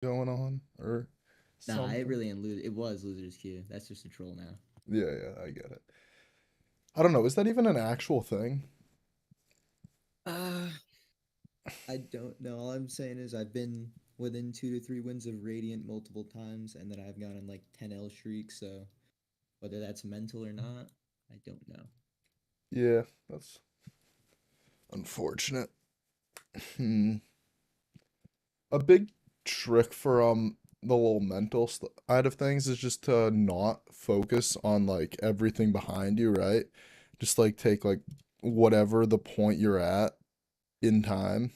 going on or Nah, it something. really ain't lose. It was Loser's Queue. That's just a troll now. Yeah, yeah, I get it. I don't know. Is that even an actual thing? Uh, I don't know. All I'm saying is I've been within 2 to 3 wins of Radiant multiple times, and then I've gone on like 10 L streaks. So whether that's mental or not, I don't know. Yeah, that's unfortunate. Hmm. A big trick for the little mental side of things is just to not focus on like everything behind you, right? Just like take like whatever the point you're at in time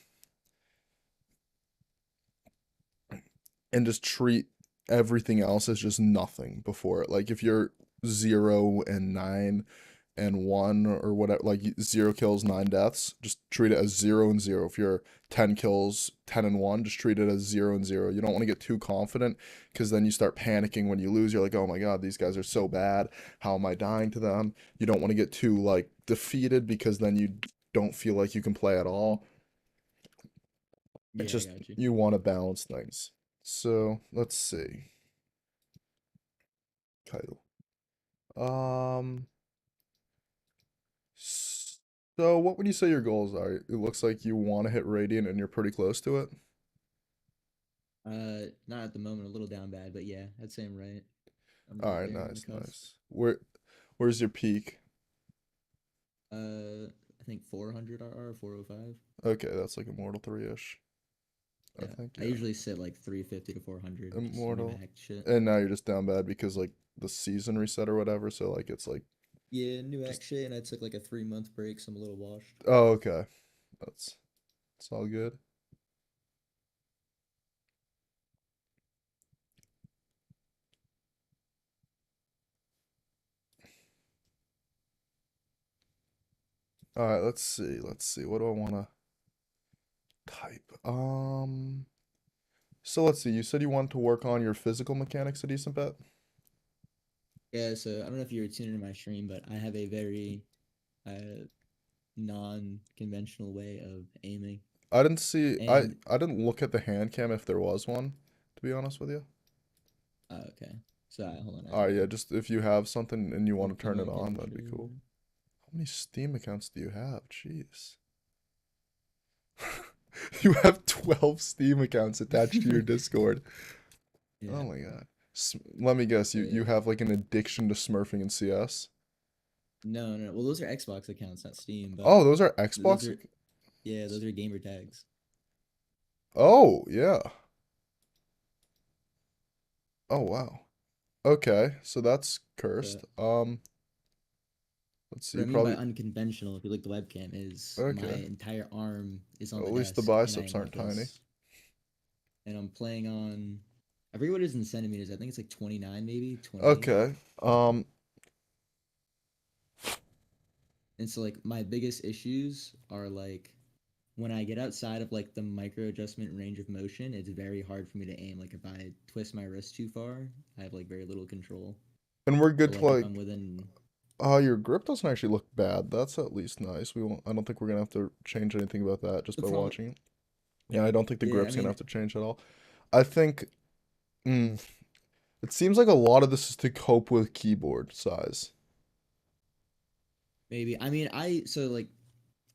and just treat everything else as just nothing before it. Like if you're 0 and 9 and 1 or whatever, like 0 kills, 9 deaths, just treat it as 0 and 0. If you're 10 kills, 10 and 1, just treat it as 0 and 0. You don't want to get too confident because then you start panicking when you lose. You're like, oh my God, these guys are so bad. How am I dying to them? You don't want to get too like defeated because then you don't feel like you can play at all. It's Yeah, I just got you. you want to balance things. So let's see. Kyle. Um, so what would you say your goals are? It looks like you want to hit Radiant and you're pretty close to it. Not at the moment. A little down bad, but yeah, I'd say I'm right. I'm All right right, there on the nice, cusp. nice. Where's your peak? I think 400 RR, 405. Okay, that's like Immortal 3-ish. I Yeah, think, I yeah. usually sit like 350 to 400, just new Immortal. hack shit. And now you're just down bad because like the season reset or whatever, so like it's like Yeah, new just hack shit, and I took like a 3 month break, so I'm a little washed. oh, okay. That's it's all good. All right, let's see. Let's see. What do I want to type? So let's see. You said you wanted to work on your physical mechanics a decent bit. Yeah, so I don't know if you were tuning in my stream, but I have a very uh non-conventional way of aiming, I didn't see. I and I didn't look at the hand cam if there was one. To be honest with you. okay, so hold on, All right, yeah. Just if you have something and you I'll want to pull turn my it on, that'd be cool. picture. How many Steam accounts do you have? Jeez. You have 12 Steam accounts attached to your Discord. Oh Yeah, my God. Let me guess. so You yeah. have like an addiction to smurfing in CS. No, no, no. Well, those are Xbox accounts, not Steam, but Oh, those are those Xbox. are yeah, those are gamer tags. Oh, yeah. Oh, wow. Okay, so that's cursed. But Let's see. what I You mean by probably unconventional, if you look at the webcam, is my okay. entire arm is on At the least the desk, and I biceps am like aren't tiny. this, and I'm playing on. I forget what it is in centimeters. I think it's like 29, maybe 28. Okay. And so like my biggest issues are like when I get outside of like the micro adjustment range of motion, it's very hard for me to aim. Like if I twist my wrist too far, I have like very little control. And we're good But to like if I'm like within, your grip doesn't actually look bad. That's at least nice. We won't I don't think we're gonna have to change anything about that just the by problem, watching it. Yeah, I don't think the yeah, I grip's gonna mean have to change at all. I think mm, it seems like a lot of this is to cope with keyboard size. maybe I mean I so like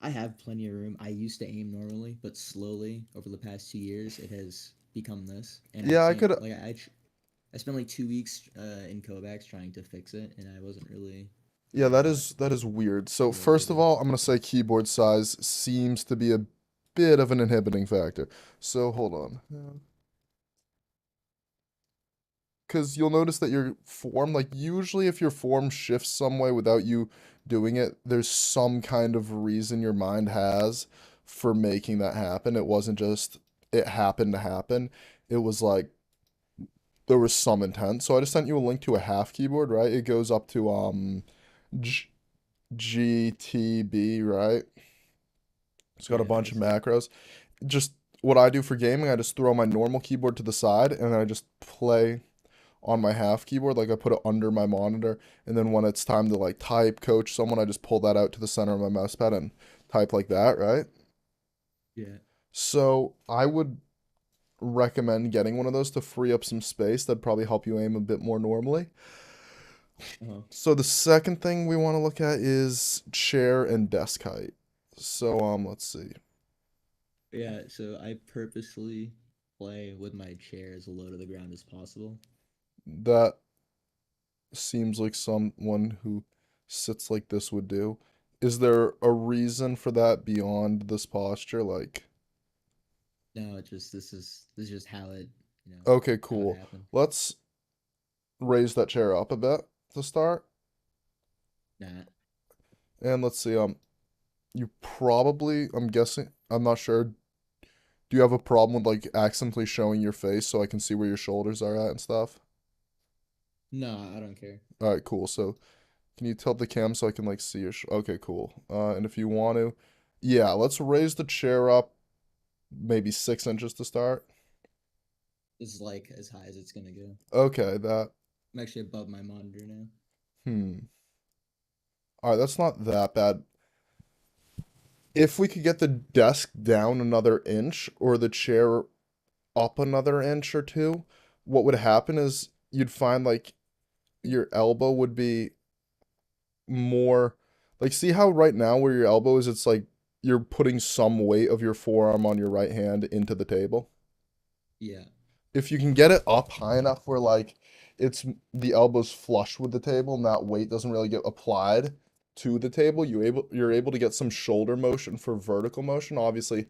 I have plenty of room. I used to aim normally, but slowly over the past 2 years, it has become this, and I Yeah, I can't could like I spent like 2 weeks in Kovacs trying to fix it, and I wasn't really yeah, uh that is weird. So able to first do of it. all, I'm gonna say keyboard size seems to be a bit of an inhibiting factor. So hold on. Because you'll notice that your form, like usually if your form shifts some way without you doing it, there's some kind of reason your mind has for making that happen. It wasn't just it happened to happen. It was like there was some intent. So I just sent you a link to a half keyboard, right? It goes up to G- GTB, right? It's got a Yeah, bunch I of see. macros. Just what I do for gaming, I just throw my normal keyboard to the side and then I just play on my half keyboard, like I put it under my monitor, and then when it's time to like type, coach someone, I just pull that out to the center of my mouse pad and type like that, right? Yeah. So I would. recommend getting one of those to free up some space. That'd probably help you aim a bit more normally. Uh-huh. So the second thing we want to look at is chair and desk height. So let's see. Yeah, so I purposely play with my chair as low to the ground as possible. That seems like someone who sits like this would do. Is there a reason for that beyond this posture? Like, No, it just this is just how it, you know, okay, how it cool. happened. Let's raise that chair up a bit to start. Nah. And let's see, you probably, I'm guessing, I'm not sure. Do you have a problem with like accidentally showing your face so I can see where your shoulders are at and stuff? No, I don't care. All right, cool. So can you tilt the cam so I can like see your okay, cool. And if you want to, yeah, let's raise the chair up maybe 6 inches to start. This is like as high as it's gonna go. Okay, that, I'm actually above my monitor now. hmm. All right, that's not that bad. If we could get the desk down another inch or the chair up another inch or two, what would happen is you'd find like your elbow would be more like, see how right now where your elbow is, it's like you're putting some weight of your forearm on your right hand into the table. Yeah. If you can get it up high enough where like it's the elbow's flush with the table and that weight doesn't really get applied to the table, you're able to get some shoulder motion for vertical motion. Obviously,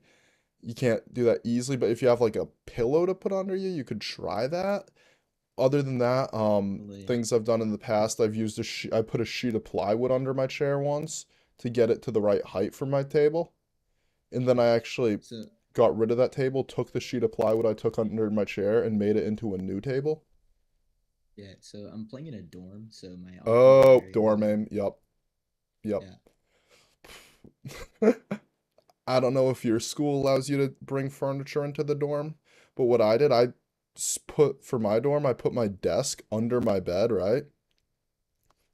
you can't do that easily, but if you have like a pillow to put under you, you could try that. Other than that, Really. things I've done in the past, I've used I put a sheet of plywood under my chair once to get it to the right height for my table. And then I actually So got rid of that table, took the sheet of plywood I took under my chair and made it into a new table. yeah, so I'm playing in a dorm, so my office is Oh, very dorm limited. aim. Yep. Yep. Yeah. I don't know if your school allows you to bring furniture into the dorm, but what I did, put for my dorm, I put my desk under my bed, right?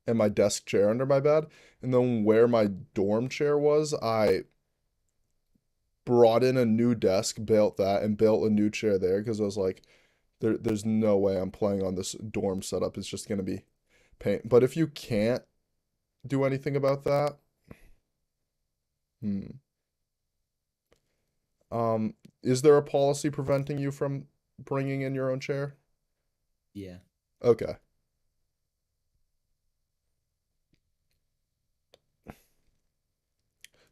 And my desk chair under my bed. And then where my dorm chair was, I brought in a new desk, built that, and built a new chair there because I was like, there's no way I'm playing on this dorm setup. It's just gonna be pain. But if you can't do anything about that, hmm. Um, is there a policy preventing you from bringing in your own chair? Yeah. Okay.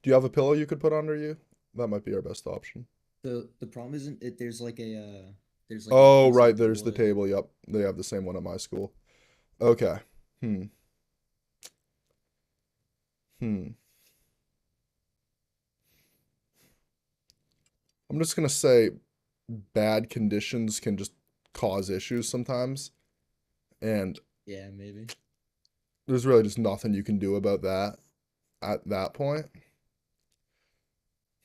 Do you have a pillow you could put under you? That might be our best option. So the problem isn't it there's like a Oh, piece right, of there's the wood. table. Yep. They have the same one at my school. Okay. Hmm. Hmm. I'm just gonna say bad conditions can just cause issues sometimes, and Yeah, maybe. there's really just nothing you can do about that at that point.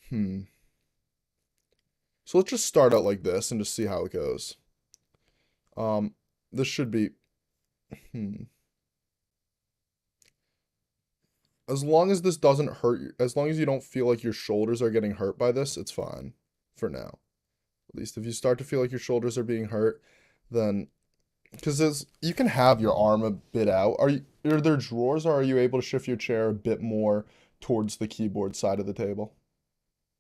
Hmm. So let's just start out like this and just see how it goes. Um, this should be, hmm. As long as this doesn't hurt you, as long as you don't feel like your shoulders are getting hurt by this, it's fine for now. At least if you start to feel like your shoulders are being hurt, then because you can have your arm a bit out. Are there drawers or are you able to shift your chair a bit more towards the keyboard side of the table?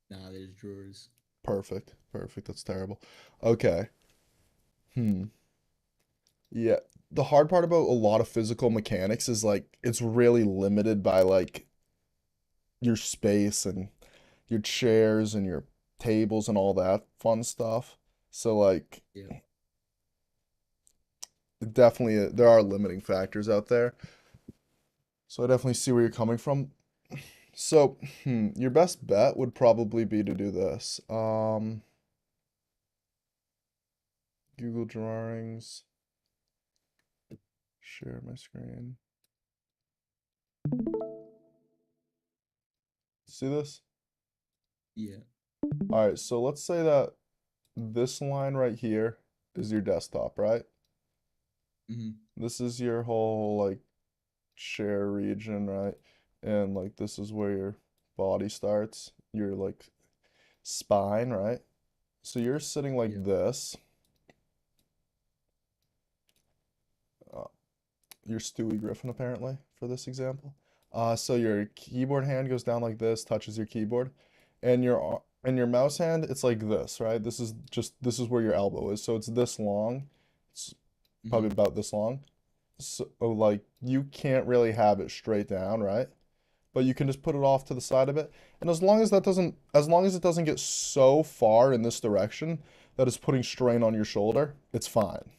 Nah, there's drawers. Perfect. Perfect. That's terrible. Okay. Hmm. Yeah. The hard part about a lot of physical mechanics is like it's really limited by like your space and your chairs and your tables and all that fun stuff. So like Yeah. definitely there are limiting factors out there. So I definitely see where you're coming from. So, your best bet would probably be to do this. Google Drawings, share my screen. See this? Yeah. All right, so let's say that this line right here is your desktop, right? Hmm. This is your whole like share region, right? And like this is where your body starts, your like spine, right? So you're sitting like Yeah. this. Uh, you're Stewie Griffin apparently for this example. So your keyboard hand goes down like this, touches your keyboard, and your mouse hand, it's like this, right? This is where your elbow is. So it's this long. It's Hmm. probably about this long. So like you can't really have it straight down, right? But you can just put it off to the side of it. And as long as it doesn't get so far in this direction that it's putting strain on your shoulder, it's fine.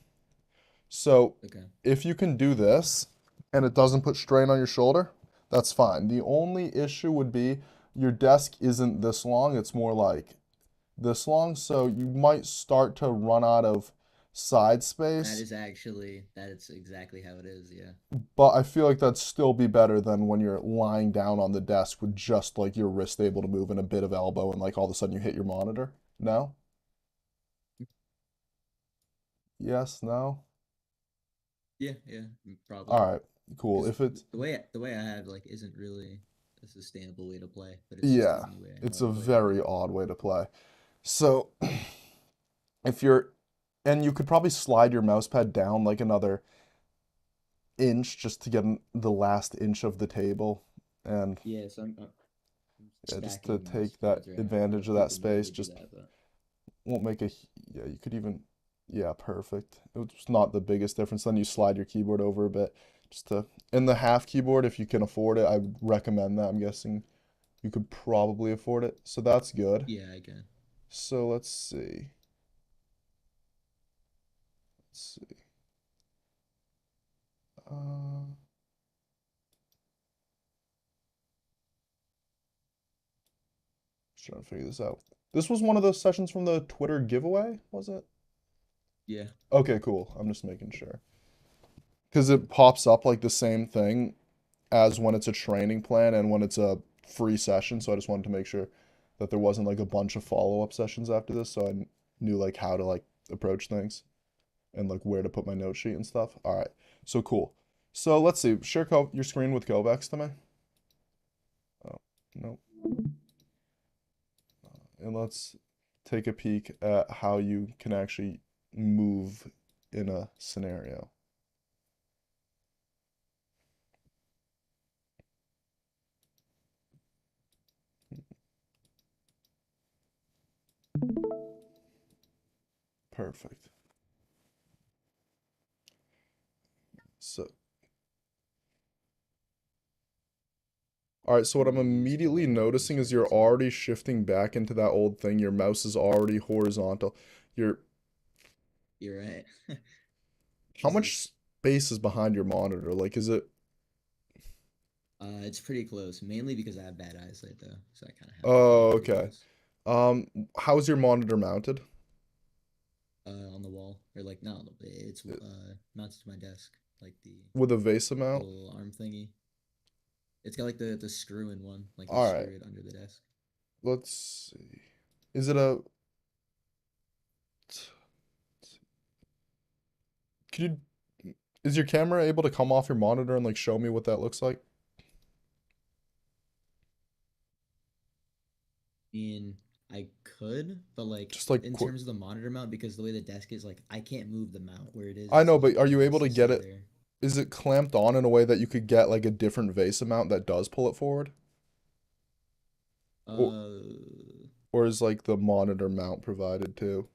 So Okay. if you can do this and it doesn't put strain on your shoulder, that's fine. The only issue would be your desk isn't this long, it's more like this long, so you might start to run out of side space, That is exactly how it is. Yeah. but I feel like that'd still be better than when you're lying down on the desk with just like your wrist able to move and a bit of elbow and like all of a sudden you hit your monitor. No? Yes, no? Yeah. Yeah. Probably. All right, cool. Because If it's the way I have like isn't really a sustainable way to play, but it's just the yeah, only way I know it's how a to play right very now. odd way to play. So if you're, and you could probably slide your mouse pad down like another inch just to get the last inch of the table, and Yeah. So I'm yeah, just to stacking mouse take that pads right now. advantage of that People space. usually do Just that, but won't make a, yeah, you could even, yeah, perfect. It's not the biggest difference. Then you slide your keyboard over a bit, just to, in the half keyboard, if you can afford it, I would recommend that. I'm guessing you could probably afford it, so that's good. yeah, I can. So let's see. Let's see. Uh, just trying to figure this out. This was one of those sessions from the Twitter giveaway, was it? Yeah. Okay, cool. I'm just making sure. Because it pops up like the same thing as when it's a training plan and when it's a free session. So I just wanted to make sure that there wasn't like a bunch of follow-up sessions after this. So I knew like how to like approach things and like where to put my note sheet and stuff. All right. So cool. So let's see. Share your screen with Kovacs to me. Oh, no. And let's take a peek at how you can actually move in a scenario. Perfect. So, all right, so what I'm I'm gonna use immediately Cobalt noticing is you're transparency. already shifting back into that old thing. Your mouse is already horizontal. You're, You're right. how This much is space is behind your monitor? Like, is it, it's pretty close, mainly because I have bad eyesight though, so I kind of have to be oh, pretty okay. close. Um, how's your monitor mounted? On the wall or like no, it's Uh, mounted to my desk, like the With a VESA mount? little arm thingy. It's got like the screw in one, like you All right, screw it under the desk. let's see. Is it a, could you, is your camera able to come off your monitor and like show me what that looks like? And I could, but like Just like in quick. terms of the monitor mount, because the way the desk is, like I can't move the mount where it is. I It's know, just but are you it able has to to get stay it? there. Is it clamped on in a way that you could get like a different vase amount that does pull it forward? Or Uh, or is like the monitor mount provided too?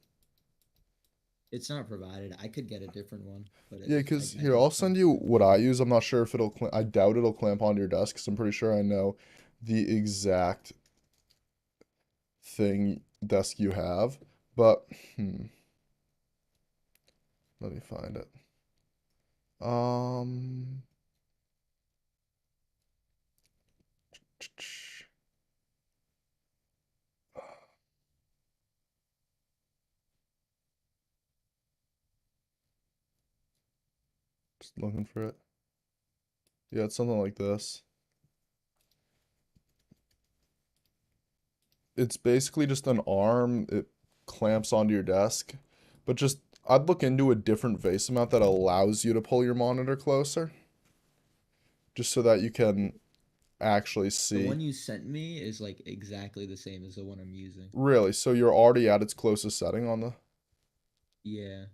it's not provided. I could get a different one, but Yeah, because I here, I'll don't send think you that would what be. I use. I'm not sure if it'll I doubt it'll clamp onto your desk because I'm pretty sure I know the exact thing desk you have. But let me find it. Um, just looking for it. Yeah, it's something like this. It's basically just an arm. It clamps onto your desk. But just, I'd look into a different vase mount that allows you to pull your monitor closer. Just so that you can actually The see. one you sent me is like exactly the same as the one I'm using. Really? So you're already at its closest setting on the. Yeah.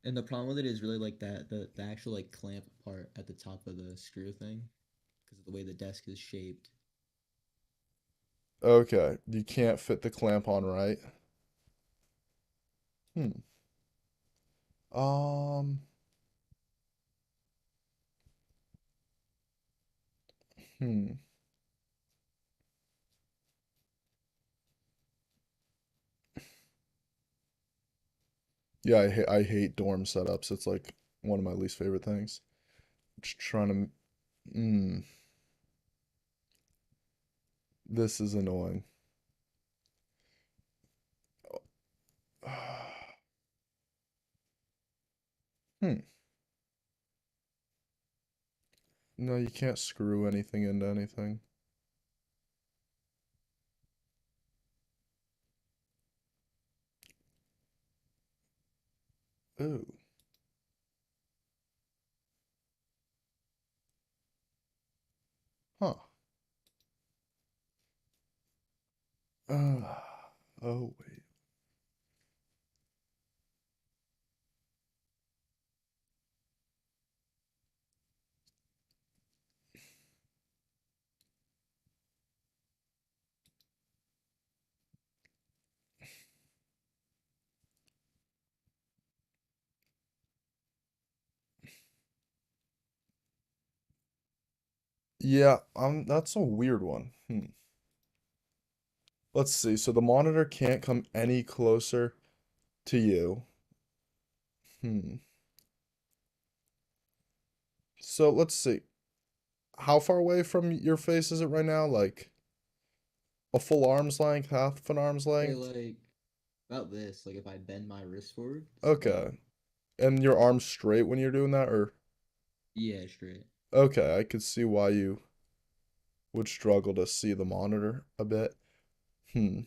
And the problem with it is really like that the actual like clamp part at the top of the screw thing because of the way the desk is shaped. Okay, you can't fit the clamp on right. Hmm. Um. Hmm. Yeah, I hate dorm setups. It's like one of my least favorite things. Just trying to. This is annoying. Hmm. No, you can't screw anything into anything. Ooh. Huh. Uh, oh wait. Yeah, that's a weird one. Hmm. Let's see. So the monitor can't come any closer to you. Hmm. So let's see. How far away from your face is it right now? Like a full arm's length, half an arm's Say length? like about this, like if I bend my wrist forward, it's about Okay. And your arm's straight when you're doing that, or yeah, straight. okay, I could see why you would struggle to see the monitor a bit. Hmm.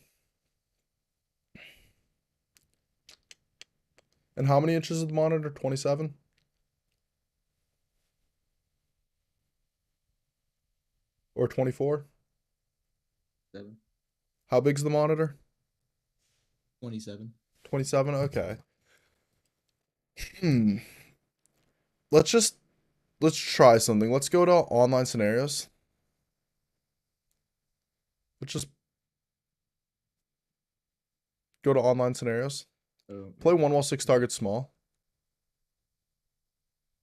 And how many inches is the monitor? 27 or 24? 7. How big's the monitor? 27. 27? Okay. Hmm. Let's just let's try something. Let's go to online scenarios. Let's just go to online scenarios. Oh, Play one while six targets small.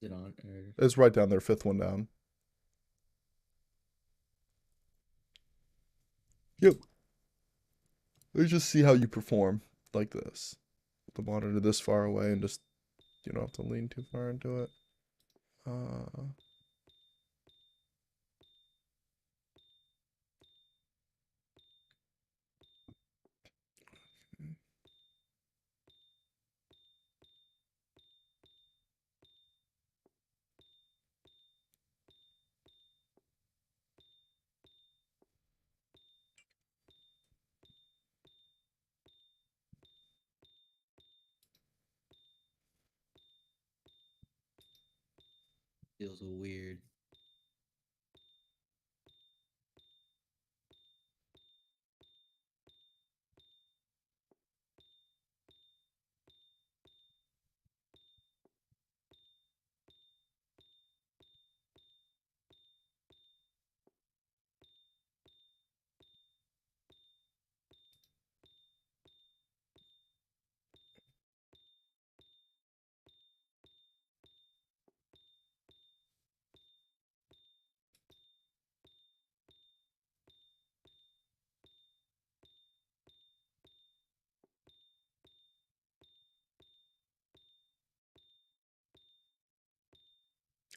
is it on or It's right down there, fifth one down. Yep. Let's just see how you perform like this. Put the monitor this far away and just you don't have to lean too far into it. Uh, feels weird.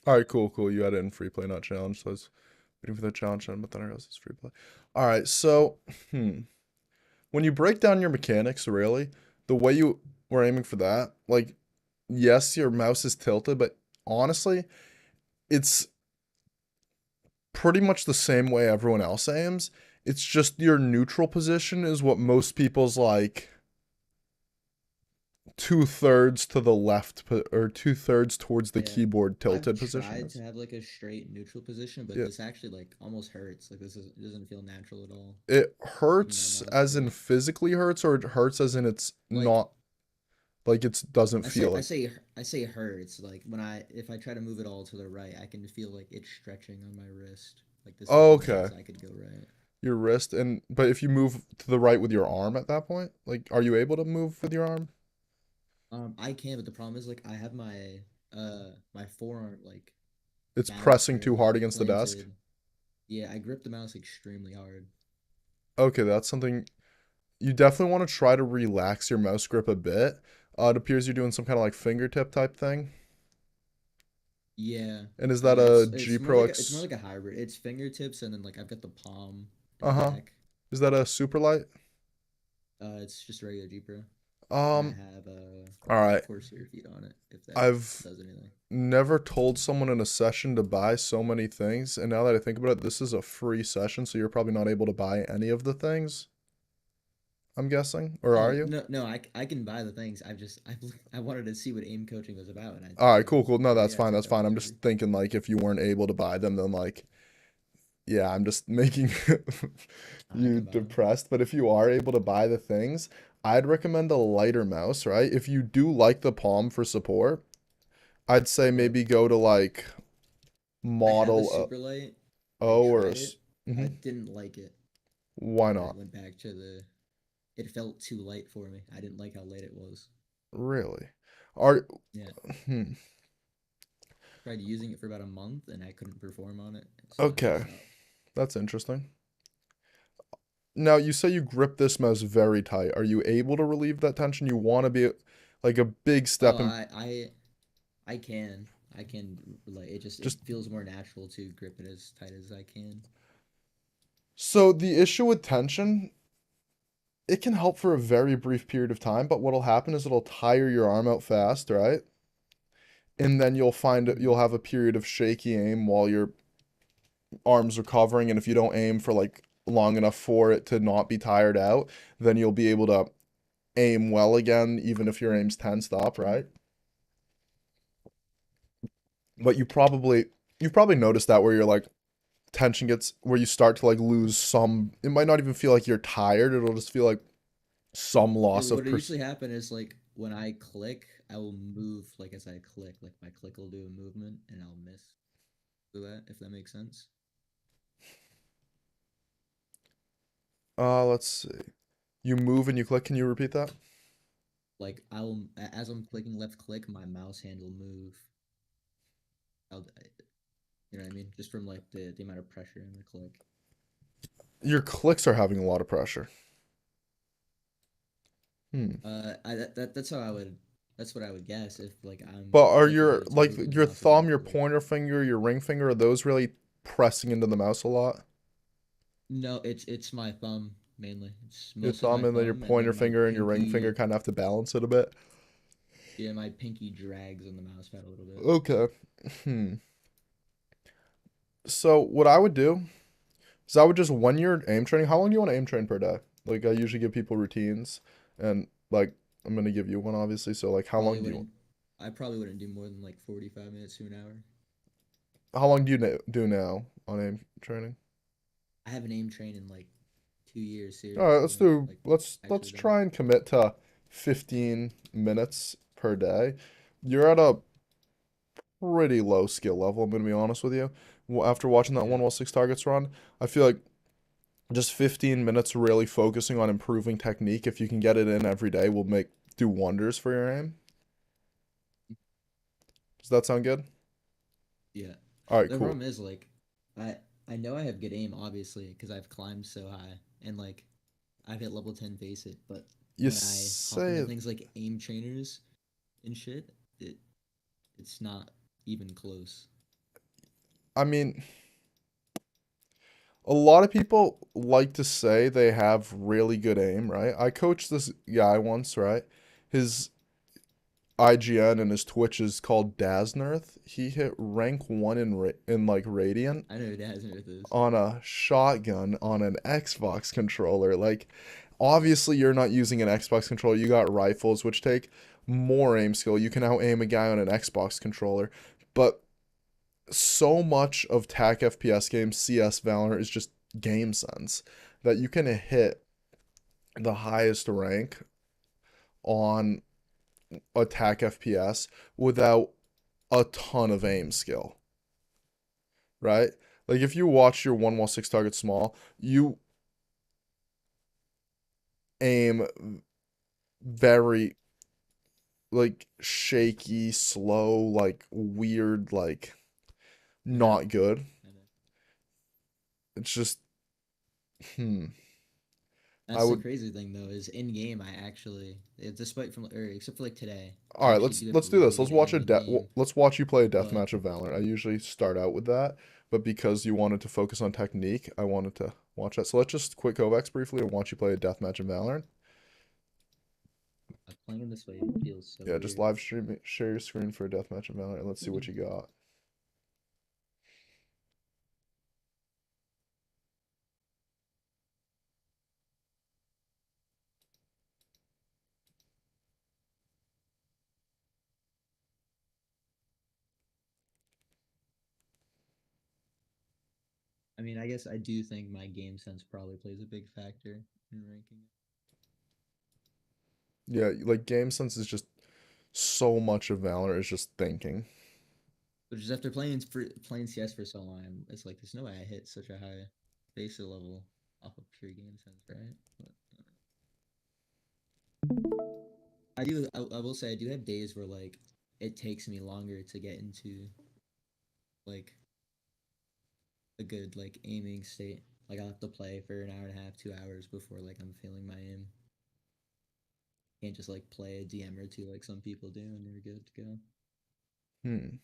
all right, cool, cool. You had it in free play, not challenge. So I was waiting for the challenge, but then I realized it's free play. All right, so when you break down your mechanics, really, the way you were aiming for that, like, yes, your mouse is tilted, but honestly, it's pretty much the same way everyone else aims. It's just your neutral position is what most people's like 2/3 to the left or 2/3 towards the Yeah. keyboard I've tilted position tried to is. have like a straight neutral position, but Yeah. this actually like almost hurts. Like this is it doesn't feel natural at all. It Using my hurts mouse as in straight. physically hurts, or it hurts as in it's Like not like it doesn't I feel say I like. say I say hurts. Like when I if I try to move it all to the right, I can feel like it's stretching on my wrist. Like the same way Okay, as I could go right. your wrist, and but if you move to the right with your arm at that point, like, are you able to move with your arm? I can, but the problem is like I have my forearm like It's balanced pressing or too hard like against the desk. planted. Yeah, I grip the mouse extremely hard. Okay, that's something you definitely want to try to relax your mouse grip a bit. It appears you're doing some kind of like fingertip type thing. Yeah. And is that a G It's more Pro like it's more X? like a hybrid. It's fingertips and then like I've got the palm in the Uh-huh. back. Is that a super light? It's just a regular G Pro, and I Um, have all right. Corsair feet on it. If that I've does anything. never told someone in a session to buy so many things, and now that I think about it, this is a free session, so you're probably not able to buy any of the things, I'm guessing, or are Oh you? no no I can buy the things. I wanted to see what aim coaching was about, and All I right, cool, cool. No, that's figured I'd fine. check That's it out fine. for I'm free. just thinking like if you weren't able to buy them, then like yeah, I'm just making I you can buy them. depressed. But if you are able to buy the things, I'd recommend a lighter mouse, right? If you do like the Palm for support, I'd say Yeah. maybe go to like I have a Model super light. I O or tried it. I mhm. didn't like it, Why and I not? went back to the. It felt too light for me. I didn't like how light it was. Really? Are Yeah. hmm. Tried using it for about a month, and I couldn't perform on it, so I Okay, stopped. that's interesting. Now, you say you grip this mouse very tight. Are you able to relieve that tension? You want to be like a big Oh, step in I can. I can like it just feels more natural to grip it as tight as I can. so the issue with tension, it can help for a very brief period of time, but what'll happen is it'll tire your arm out fast, right? And then you'll find you'll Hmm. have a period of shaky aim while your arm's recovering, and if you don't aim for like long enough for it to not be tired out, then you'll be able to aim well again, even if your aim's tensed up, right? But you've probably noticed that where you're like tension gets where you start to like lose some. It might not even feel like you're tired. It'll just feel like some loss of What usually happen is like when I click, I will move like as I click. Like my click will do a movement, and I'll miss do that if that makes sense. let's see. You move and you click. Can you repeat that? Like as I'm clicking left click, my mouse hand will move. I'll, you know what I mean? Just from like the amount of pressure in the click. Your clicks are having a lot of pressure. Hmm. That's how I would. That's what I would guess if like I'm But are clicking your and it's like moving the your mouse as I thumb, your click. pointer finger, your ring finger, are those really pressing into the mouse a lot? No, it's my thumb mainly. It's Your mostly my thumb and then your thumb, and pointer then my finger and your ring finger pinky. kind of have to balance it a bit. Yeah, my pinky drags on the mouse pad a little bit. Okay. Hmm. So what I would do is I would just when you're aim training, how long do you want to aim train per day? Like I usually give people routines and like I'm gonna give you one obviously. So like Probably wouldn't. I probably wouldn't do more than like 45 minutes to an hour. how long do you do now on aim training? I haven't aim trained in like 2 years All right, seriously though. Like let's actually done it. try and commit to 15 minutes per day. You're at a pretty low skill level, I'm gonna be honest with you. After watching that Yeah. 116 targets run, I feel like just 15 minutes really focusing on improving technique, if you can get it in every day, will make do wonders for your aim. Does that sound good? Yeah. All right, The cool. problem is like I I know I have good aim obviously because I've climbed so high and like I've hit level 10 face it, but You when I hop into say, things like aim trainers and shit, it's not even close. I mean, a lot of people like to say they have really good aim, right? I coached this guy once, right? His IGN and his Twitch is called Daznirth. He hit rank 1 in like Radiant I know it has with this. on a shotgun on an Xbox controller. Like Obviously, you're not using an Xbox controller. You got rifles, which take more aim skill. You can out aim a guy on an Xbox controller. But so much of TAC FPS games, CS, Valorant, is just game sense that you can hit the highest rank on attack FPS without a ton of aim skill, right? Like if you watch your 1 while 6 target small, you aim very like shaky, slow, like weird, like Yeah. not good. I know. It's just hmm. I That's the would crazy thing though, is in game I actually, despite from or except for like today, all I right, actually let's do have let's do really this. Let's good watch aim a in game. let's watch you play a But deathmatch of Valorant. I usually start out with that, but because you wanted to focus on technique, I wanted to watch that. So let's just quit Kovacs briefly and watch you play a deathmatch of Valorant. playing this way feels so Yeah, just weird. live stream it, share your screen for a deathmatch of Valorant. Let's see what you got. I mean, I guess I do think my game sense probably plays a big factor in ranking it. Yeah, like game sense is just so much of Valorant is just thinking. But just after playing CS for so long, it's like there's no way I hit such a high basic level off of pure game sense, right? But I do. I will say I do have days where like it takes me longer to get into like a good like aiming state. Like I'll have to play for an hour and a half, 2 hours before like I'm feeling my aim. Can't just like play a DM or two like some people do and they're good to go. Hmm.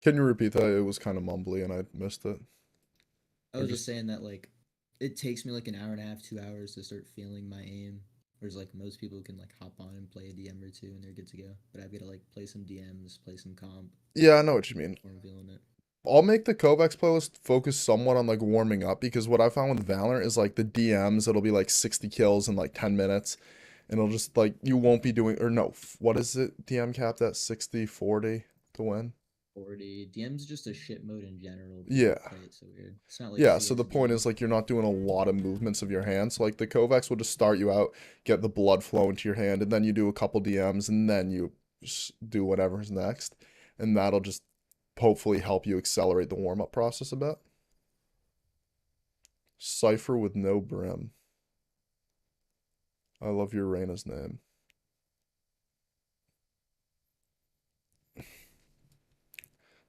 Can you repeat that? It was kind of mumbly and I missed it. I Or was just just saying that like it takes me like an hour and a half, 2 hours to start feeling my aim. Whereas like most people can like hop on and play a DM or two and they're good to go. But I've got to like play some DMs, play some comp yeah, I know what you mean. before I'm feeling it. I'll make the Kovacs playlist focus somewhat on like warming up because what I found with Valorant is like the DMs, it'll be like 60 kills in like 10 minutes. And it'll just like, you won't be doing, or no, what is it? DM capped at 60, 40 to win? 40 DM's just a shit mode in general. People Yeah. play it so weird. It's not like Yeah, so the point CS:GO. is like you're not doing a lot of movements of your hand. So like the Kovacs will just start you out, get the blood flow into your hand, and then you do a couple DMs, and then you do whatever's next, and that'll just hopefully help you accelerate the warm up process a bit. Cypher with no brim. I love your Reina's name.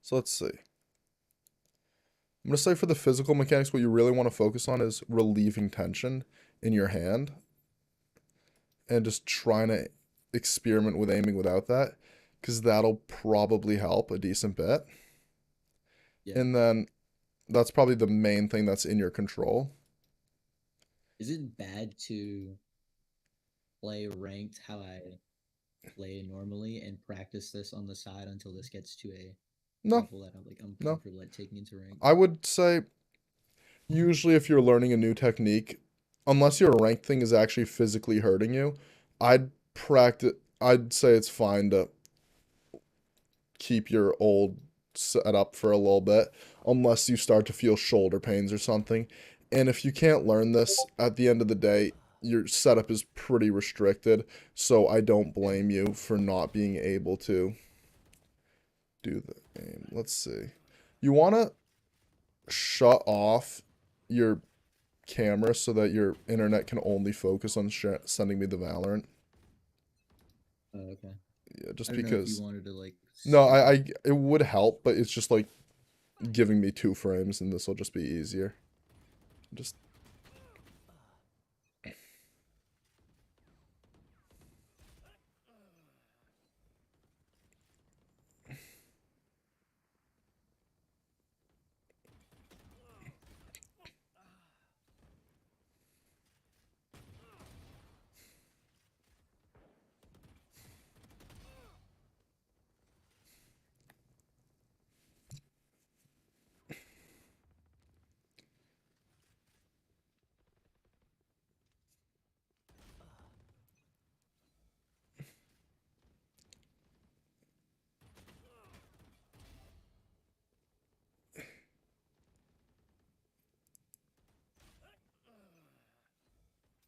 So let's see. I'm gonna say for the physical mechanics, what you really want to focus on is relieving tension in your hand and just trying to experiment with aiming without that, because that'll probably help a decent bit. Yeah. And then that's probably the main thing that's in your control. Is it bad to play ranked how I play normally and practice this on the side until this gets to a No, level that I'm no. comfortable at taking into ranked? I would say usually if you're learning a new technique, unless your rank thing is actually physically hurting you, I'd practice. I'd say it's fine to keep your old setup for a little bit, unless you start to feel shoulder pains or something. And if you can't learn this, at the end of the day, your setup is pretty restricted. So I don't Yeah. blame you for not being able to do the aim. Let's see. You want to shut off your camera so that your internet can only focus on sending me the Valorant. Oh, okay. Yeah, I just don't know if you because. wanted to like No, speed up. it would help, but it's just like giving me 2 frames, and this will just be easier. Just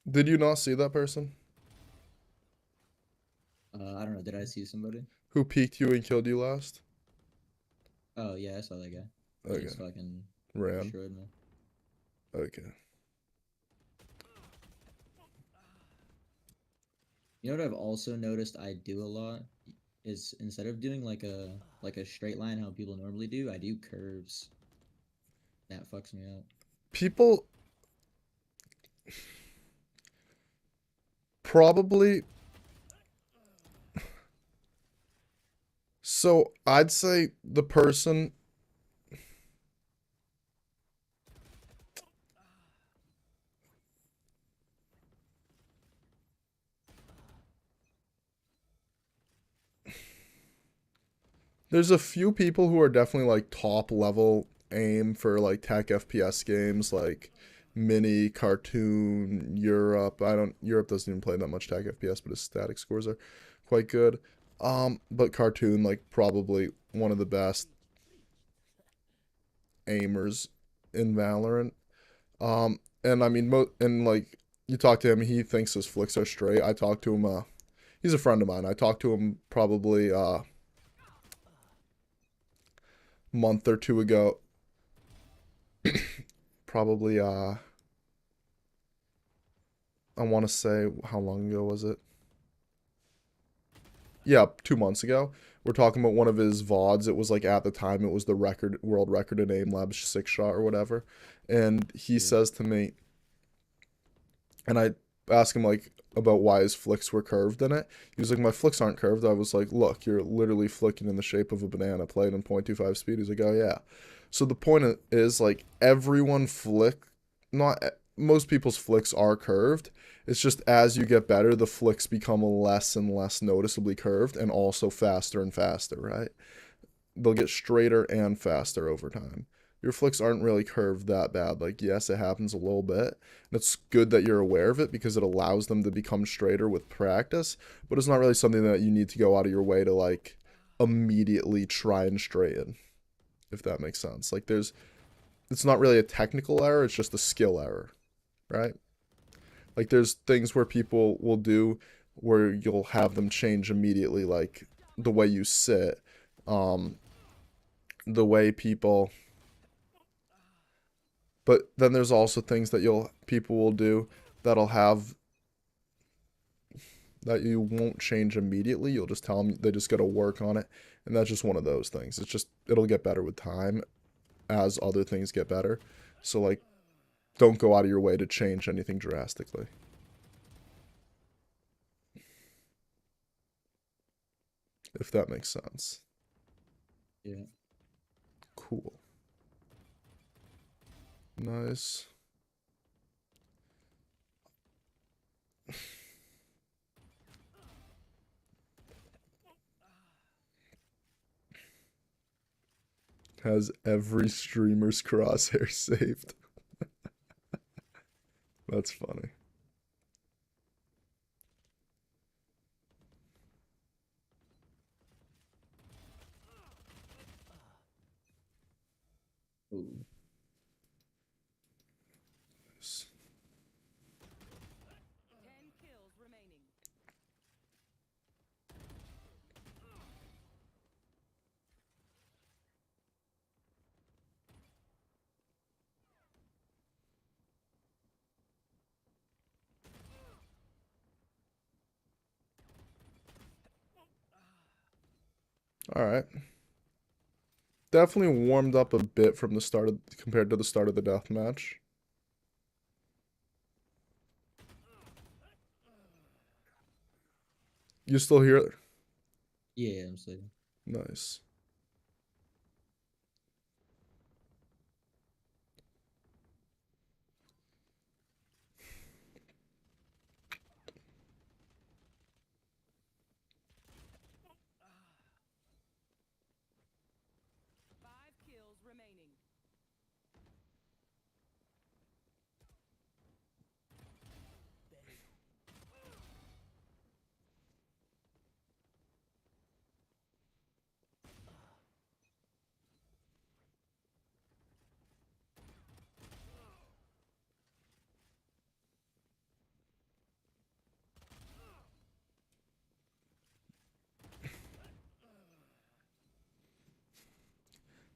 Did you not see that person I don't know. Did I see somebody? who peeked you and killed you last? Oh yeah, I saw that guy. He Okay, just fucking ran. destroyed me. Okay. You know what I've also noticed I do a lot is instead of doing like a straight line how people normally do, I do curves. That fucks me up. People probably. So I'd say the person. There's a few people who are definitely like top level aim for like tech FPS games like Mini, Cartoon, Europe. I don't Europe doesn't even play that much tech FPS, but his static scores are quite good. But Cartoon like probably one of the best aimers in Valorant. And I mean and like you talk to him, he thinks his flicks are straight. I talked to him he's a friend of mine. I talked to him probably month or two ago. Probably I want to say, how long ago was it? Yeah, 2 months ago. We're talking about one of his VODs. It was like at the time it was the record world record in aim labs 6 shot or whatever. And he Yeah. says to me, and I ask him like about why his flicks were curved in it. He was like, my flicks aren't curved. I was like, look, you're literally flicking in the shape of a banana playing in 0.25 speed. He's like, oh yeah. So the point is like everyone flick, not most people's flicks are curved. It's just as you get better, the flicks become less and less noticeably curved and also faster and faster, right? They'll get straighter and faster over time. Your flicks aren't really curved that bad. Like, yes, it happens a little bit. And it's good that you're aware of it because it allows them to become straighter with practice, but it's not really something that you need to go out of your way to like immediately try and straighten, if that makes sense. Like it's not really a technical error, it's just a skill error, right? Like there's things where people will do where you'll have them change immediately, like the way you sit, um, the way people. But then there's also things that people will do that'll have that you won't change immediately. You'll just tell them they just got to work on it, and that's just one of those things. It's just it'll get better with time as other things get better. So like, don't go out of your way to change anything drastically. If that makes sense. Yeah. Cool. Nice. Has every streamer's crosshair saved. That's funny. Ooh. All right. Definitely warmed up a bit from the start of compared to the start of the death match. You still hear it? Yeah, I'm saying. Nice.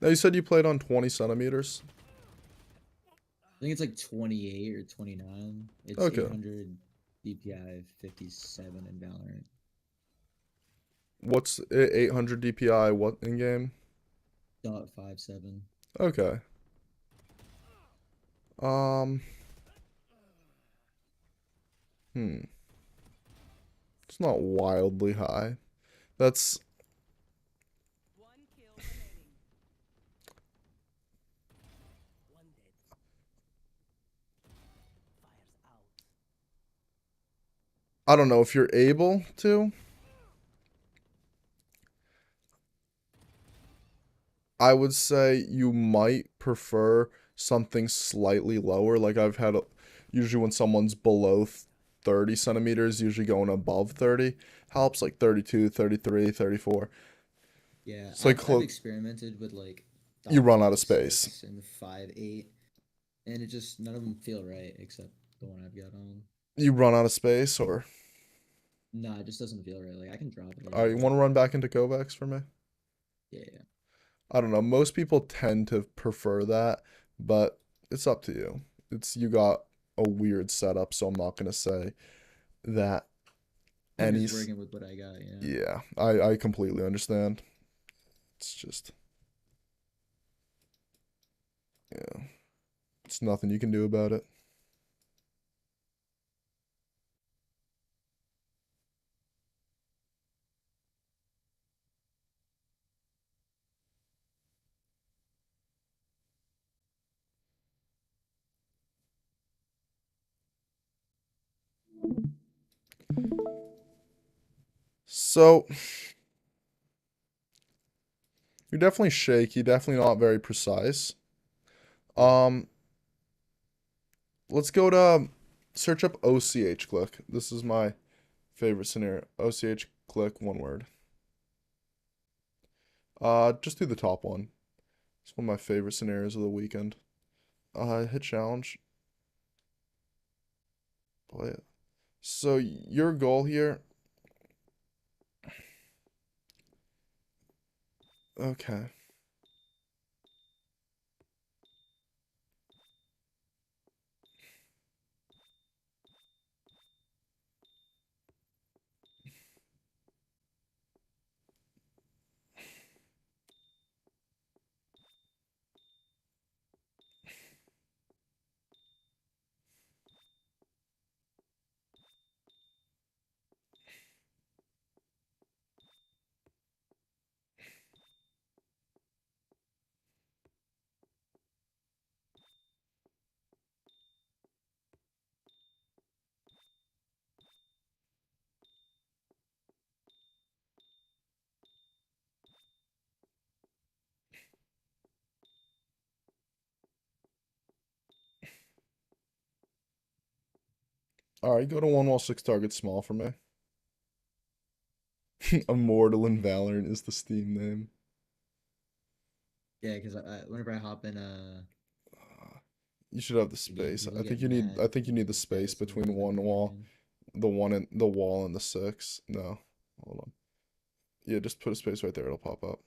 Now you said you played on 20 centimeters. I think it's like 28 or 29. It's Okay. 800 DPI 57 in Valorant. What's 800 DPI? What in game? .57. Okay. Um. Hmm. It's not wildly high. That's. One kill remaining. One dead. Fires out. I don't know if you're able to. I would say you might prefer something slightly lower. Like I've had, usually when someone's below 30 centimeters, usually going above 30 helps, like 32, 33, 34. Yeah, It's like I've experimented with like you run out of space. .56 and the 5.8, and it just none of them feel right except the one I've got on. You run out of space, or No, it just doesn't feel right. Like I can drop it a little you bit. want to run back into Kovacs for me? Yeah, yeah. I don't know. Most people tend to prefer that, but it's up to you. It's you got a weird setup, so I'm not gonna say that I'm any. just working with what I got. Yeah. Yeah, I completely understand. It's just yeah, it's nothing you can do about it. So you're definitely shaky, definitely not very precise. Yeah. Um, let's go to search up OCH click. This is my favorite scenario. OCH click, one word. Just do the top one. It's one of my favorite scenarios of the weekend. Hit challenge. Play it. So your goal here. Okay. All right, go to one while six targets small for me. Immortal in Valorant is the Steam name. Yeah, because whenever I hop in You should have the the game, space. people I think get you need. mad I think you need the because yeah, space it's the one between I've one been wall, working. the wall and the six. No, hold on. Yeah, just put a space right there. It'll pop up.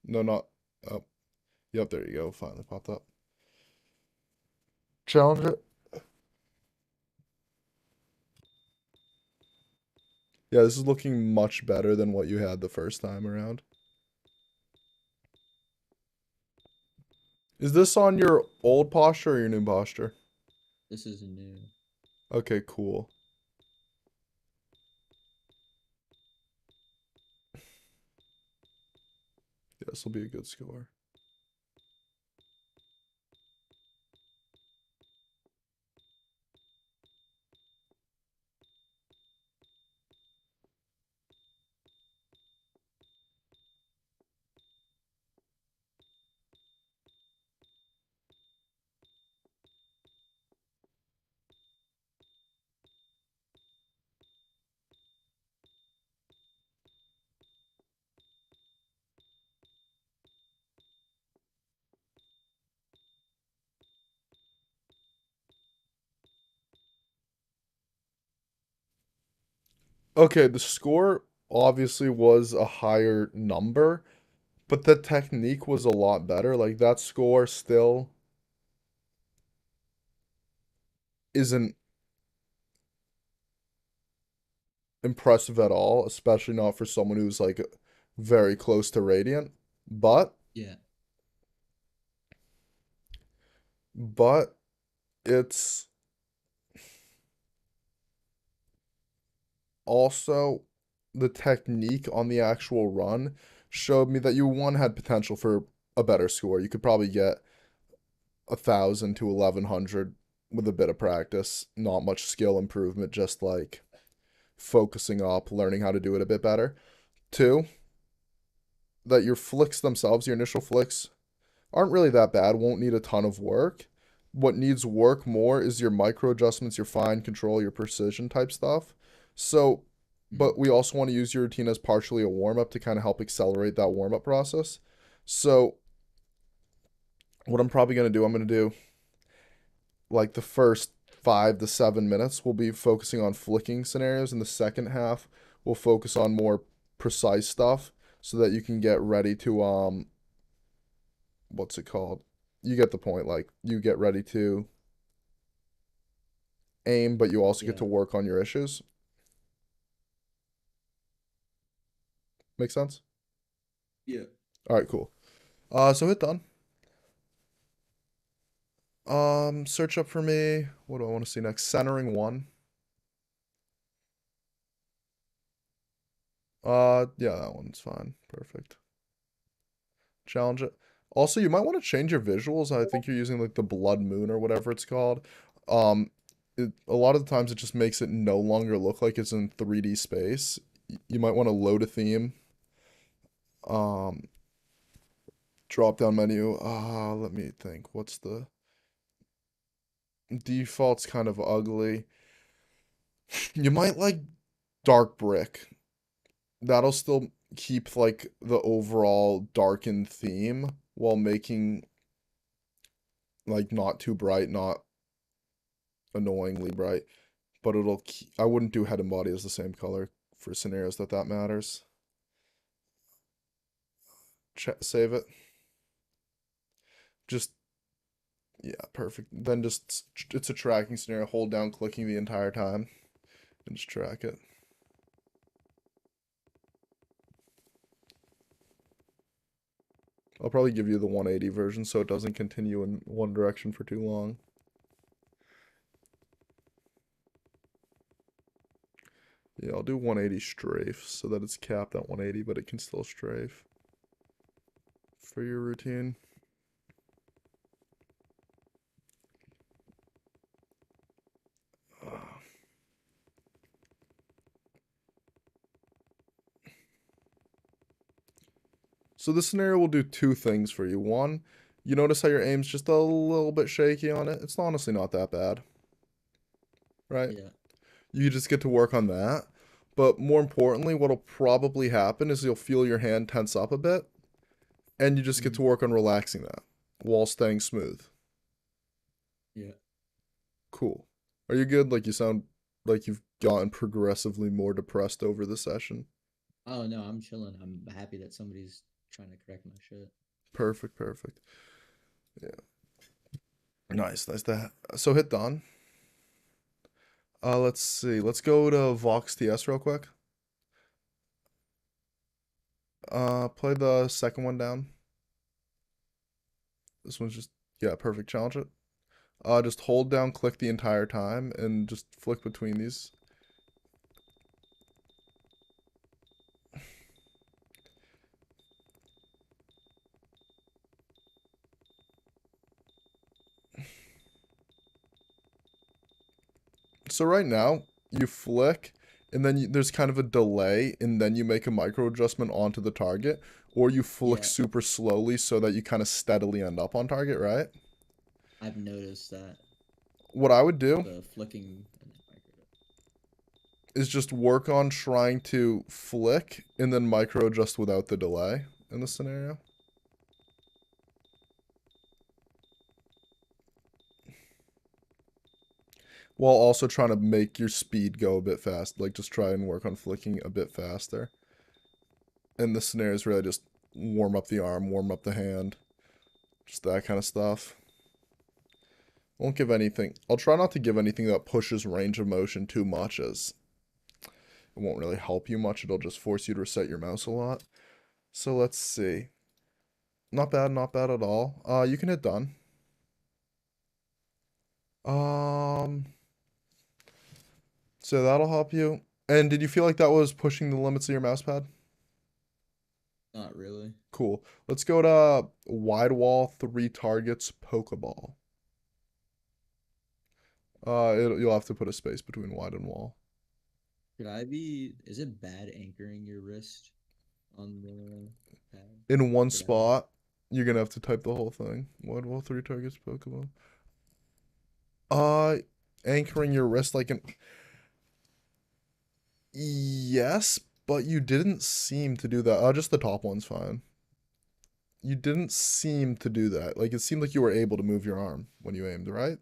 No, not up. Yep, there you go. Finally popped up. Challenge it. Yeah, this is looking much better than what you had the first time around. Is this on your old posture or your new posture? This is a new. Okay, cool. Yeah, this will be a good score. Okay, the score obviously was a higher number, But the technique was a lot better. Like that score still isn't impressive at all, especially not for someone who's like very close to Radiant. But Yeah. but it's also the technique on the actual run showed me that you one had potential for a better score. You could probably get 1,000 to 1,100 with a bit of practice, not much skill improvement, just like focusing up, learning how to do it a bit better. Two, that your flicks themselves, your initial flicks, aren't really that bad, won't need a ton of work. What needs work more is your micro adjustments, your fine control, your precision type stuff. So, but we also want to use your routine as partially a warm up to kind of help accelerate that warm up process. So, what I'm probably going to do, I'm going to do like the first 5 to 7 minutes, we'll be focusing on flicking scenarios. In the second half, we'll focus on more precise stuff so that you can get ready to, what's it called? You get the point. Like, you get ready to aim, but you also get Yeah. to work on your issues. Make sense? Yeah. All right, cool. So hit done. Search up for me. What do I want to see next? Centering 1. Yeah, that one's fine. Perfect. Challenge it. Also, you might want to change your visuals. I think you're using like the Blood Moon or whatever it's called. A lot of the times it just makes it no longer look like it's in 3D space. You might want to load a theme. Drop down menu. Let me think. What's the default's kind of ugly. You might like dark brick. That'll still keep like the overall darkened theme while making like not too bright, not annoyingly bright, but I wouldn't do head and body as the same color for scenarios that matters. Save it. Just, yeah, perfect. Then just, it's a tracking scenario. Hold down clicking the entire time and just track it. I'll probably give you the 180 version so it doesn't continue in one direction for too long. Yeah, I'll do 180 strafe so that it's capped at 180, but it can still strafe for your routine. So this scenario will do two things for you. One, you notice how your aim's just a little bit shaky on it. It's honestly not that bad, right? Yeah. You just get to work on that. But more importantly, what'll probably happen is you'll feel your hand tense up a bit, and you just get to work on relaxing that while staying smooth. Yeah. Cool. Are you good? Like you sound like you've gotten progressively more depressed over the session. Oh no, I'm chilling. I'm happy that somebody's trying to correct my shit. Perfect, perfect. Yeah. Nice, nice that. So hit done. Let's see. Let's go to Vox TS real quick. Play the second one down. This one's just, yeah, perfect. Challenge it. Just hold down, click the entire time, and just flick between these. So right now, you flick, and then there's kind of a delay, and then you make a micro adjustment onto the target, or you flick Yeah. super slowly so that you kind of steadily end up on target, right? I've noticed that What I would do the flicking and then micro. is just work on trying to flick and then micro adjust without the delay in this scenario. While also trying to make your speed go a bit fast. Like, just try and work on flicking a bit faster. And this scenario is really just warm up the arm, warm up the hand, just that kind of stuff. Won't give anything. I'll try not to give anything that pushes range of motion too much, as it won't really help you much. It'll just force you to reset your mouse a lot. So let's see. Not bad at all. You can hit done. So that'll help you. And did you feel like that was pushing the limits of your mouse pad? Not really. Cool. Let's go to wide wall, 3 targets, Pokeball. You'll have to put a space between wide and wall. Is it bad anchoring your wrist on the pad? In one Should I- spot, you're gonna have to type the whole thing. Wide wall, 3 targets, Pokeball. Anchoring your wrist like an... Yes, but you didn't seem to do that. Just the top one's fine. You didn't seem to do that. Like, it seemed like you were able to move your arm when you aimed, right?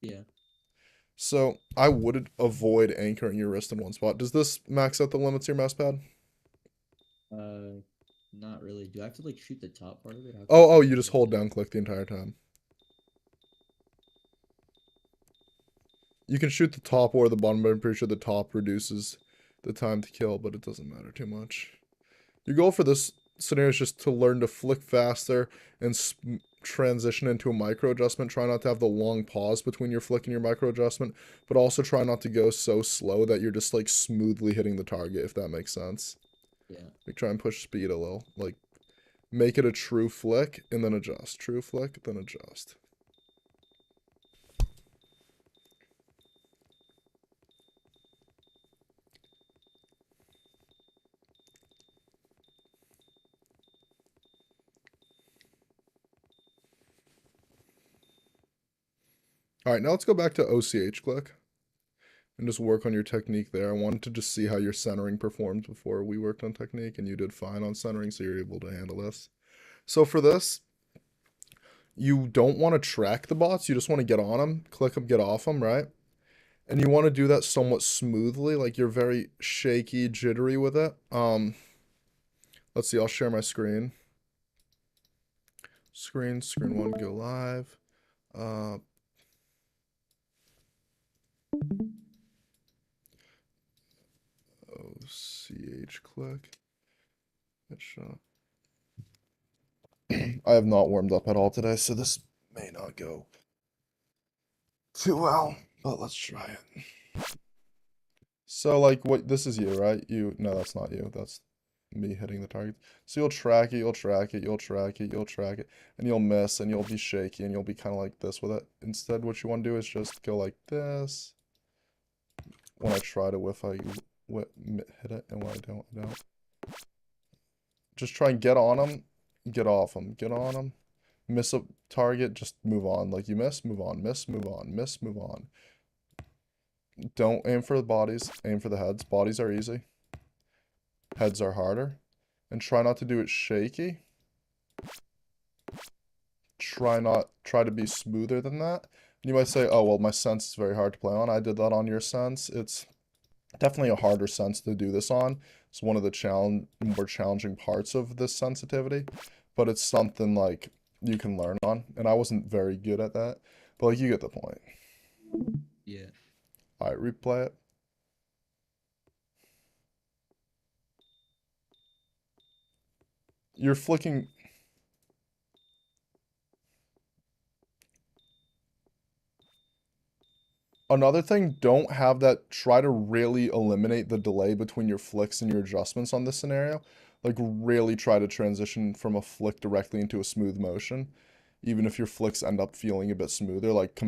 Yeah. So, I would avoid anchoring your wrist in one spot. Does this max out the limits of your mouse pad? Not really. Do I have to like shoot the top part of it? How can Oh, I you shoot just the hold top? down click the entire time. You can shoot the top or the bottom, but I'm pretty sure the top reduces the time to kill, but it doesn't matter too much. Your goal for this scenario is just to learn to flick faster and transition into a micro adjustment. Try not to have the long pause between your flick and your micro adjustment, but also try not to go so slow that you're just like smoothly hitting the target, if that makes sense. Yeah. Like, try and push speed a little. Like, make it a true flick and then adjust. True flick, then adjust. All right, now let's go back to OCH click and just work on your technique there. I wanted to just see how your centering performed before we worked on technique, and you did fine on centering, so you're able to handle this. So for this, you don't want to track the bots. You just want to get on them, click them, get off them, right? And you want to do that somewhat smoothly, like you're very shaky, jittery with it. Let's see, I'll share my screen. Screen 1, go live. OCH click. Headshot. I have not warmed up at all today, so this may not go too well, but let's try it. So, like, what, this is you, right? No, that's not you. That's me hitting the target. So you'll track it, you'll track it, you'll track it, you'll track it, and you'll miss, and you'll be shaky, and you'll be kind of like this with it. Instead, what you want to do is just go like this. When I try to whiff, I hit it, and when I don't, I don't. Just try and get on them, get off them, get on them. Miss a target, just move on. Like, you miss, move on, miss, move on, miss, move on. Don't aim for the bodies, aim for the heads. Bodies are easy. Heads are harder. And try not to do it shaky. Try to be smoother than that. And you might say, oh, well, my sense is very hard to play on. I did that on your sense. It's definitely a harder sense to do this on. It's one of the more challenging parts of this sensitivity. But it's something, like, you can learn on. And I wasn't very good at that. But, like, you get the point. Yeah. All right, replay it. You're flicking. Another thing, don't have that. Try to really eliminate the delay between your flicks and your adjustments on this scenario. Like, really try to transition from a flick directly into a smooth motion. Even if your flicks end up feeling a bit smoother, like,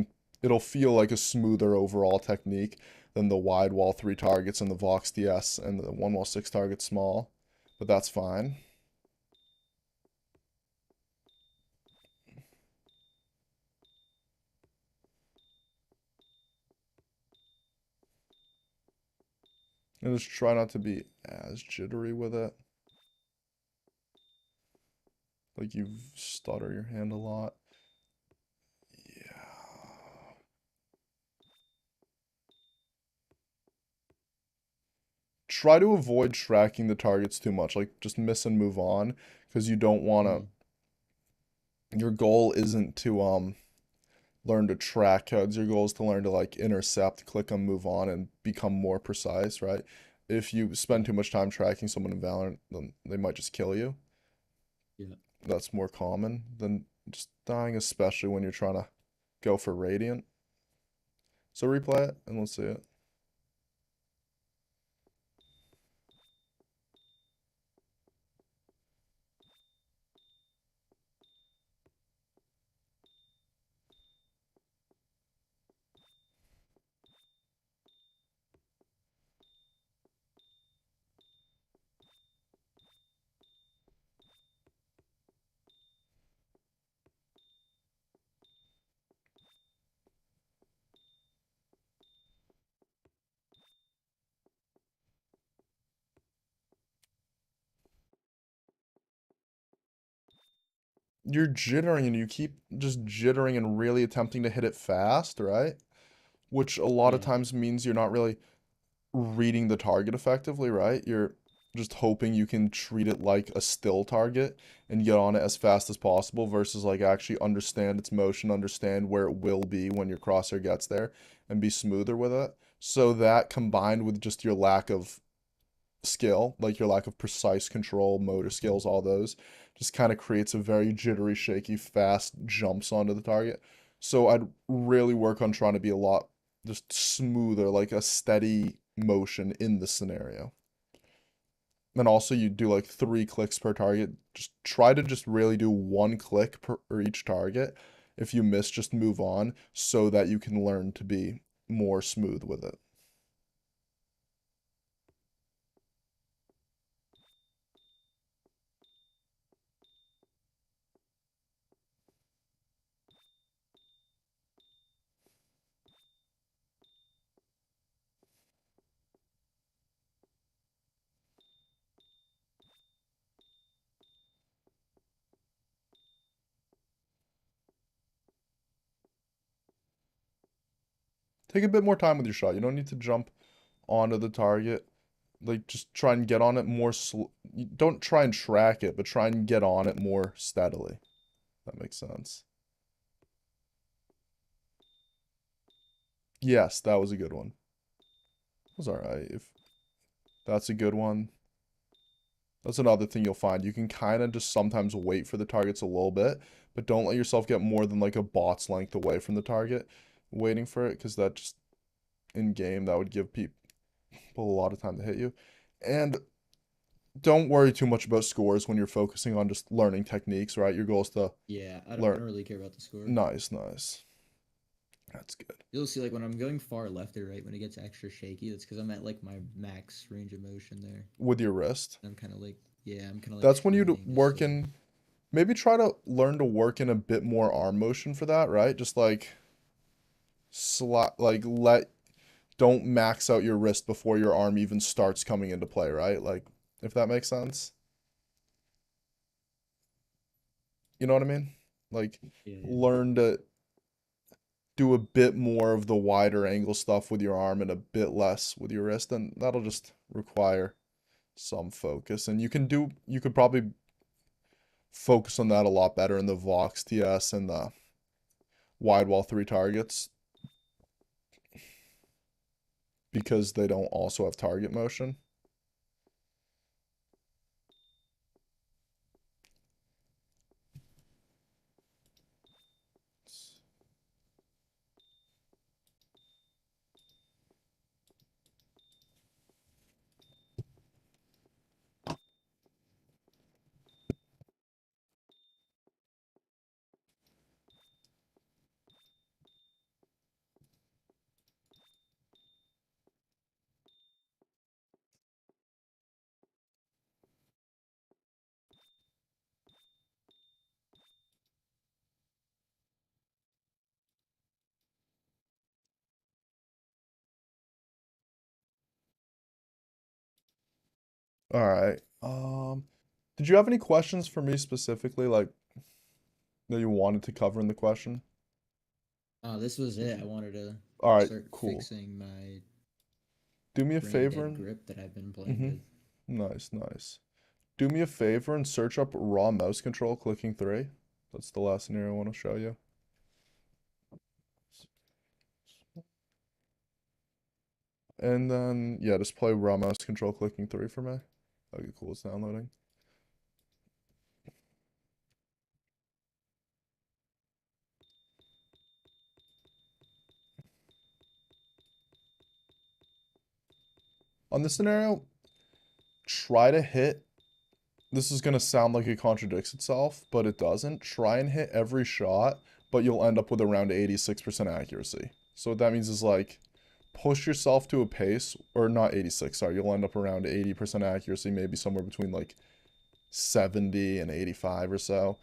it'll feel like a smoother overall technique than the wide wall 3 targets and the Vox DS and the 1 wall 6 targets small. But that's fine. And just try not to be as jittery with it. Like, you stutter your hand a lot. Yeah. try to avoid tracking the targets too much. Like just miss and move on because you don't want Mm. to. Your goal isn't to learn to track heads. Your goal is to learn to like intercept, click on move on, and become more precise, right? If you spend too much time tracking someone in Valorant, then they might just kill you. Yeah. That's more common than just dying, especially when you're trying to go for Radiant. So replay it and let's see it. You're jittering and you keep just jittering and really attempting to hit it fast, right? Which a lot of Yeah. times means you're not really reading the target effectively, right? You're just hoping you can treat it like a still target and get on it as fast as possible versus like actually understand its motion, understand where it will be when your crosshair gets there and be smoother with it. So that combined with just your lack of skill, like your lack of precise control, motor skills, all those, just kind of creates a very jittery, shaky, fast jumps onto the target. So I'd really work on trying to be a lot just smoother, like a steady motion in the scenario. And also you do like 3 clicks per target. Just try to just really do 1 click per each target. If you miss, just move on so that you can learn to be more smooth with it. Take a bit more time with your shot. You don't need to jump onto the target. Like just try and get on it more don't try and track it, but try and get on it more steadily. That makes sense. Yes, that was a good one. It was alright. If that's a good one. That's another thing you'll find. You can kind of just sometimes wait for the targets a little bit, but don't let yourself get more than like a bot's length away from the target waiting for it, because that just in game that would give people a lot of time to hit you. And don't worry too much about scores when you're focusing on just learning techniques, right? Your goal is to Yeah. I learn. don't really care about the score. Nice, nice. That's good. You'll see, like when I'm going far left or right, when it gets extra shaky, that's because I'm at like my max range of motion there. With your wrist. I'm kind of like, yeah, I'm kind of like That's when you'd straining just work to. in, maybe try to learn to work in a bit more arm motion for that, right? Just like like don't max out your wrist before your arm even starts coming into play, right? Like if that makes sense. You know what I mean? Like Yeah. Yeah. learn to do a bit more of the wider angle stuff with your arm and a bit less with your wrist, and that'll just require some focus. And you could probably focus on that a lot better in the Vox TS and the wide wall 3 targets because they don't also have target motion. All right. Did you have any questions for me specifically, like that you wanted to cover in the question? This was it. I wanted to All right, start cool. fixing my Do me a brain favor dead and grip that I've been playing mm-hmm. with. Nice, nice. Do me a favor and search up raw mouse control clicking 3. That's the last scenario I want to show you. And then, yeah, just play raw mouse control clicking 3 for me. Okay, cool, it's downloading. On this scenario, try to hit. This is going to sound like it contradicts itself, but it doesn't. Try and hit every shot, but you'll end up with around 86% accuracy. So what that means is like, push yourself to a pace, or not 86, sorry, you'll end up around 80% accuracy, maybe somewhere between like 70 and 85 or so.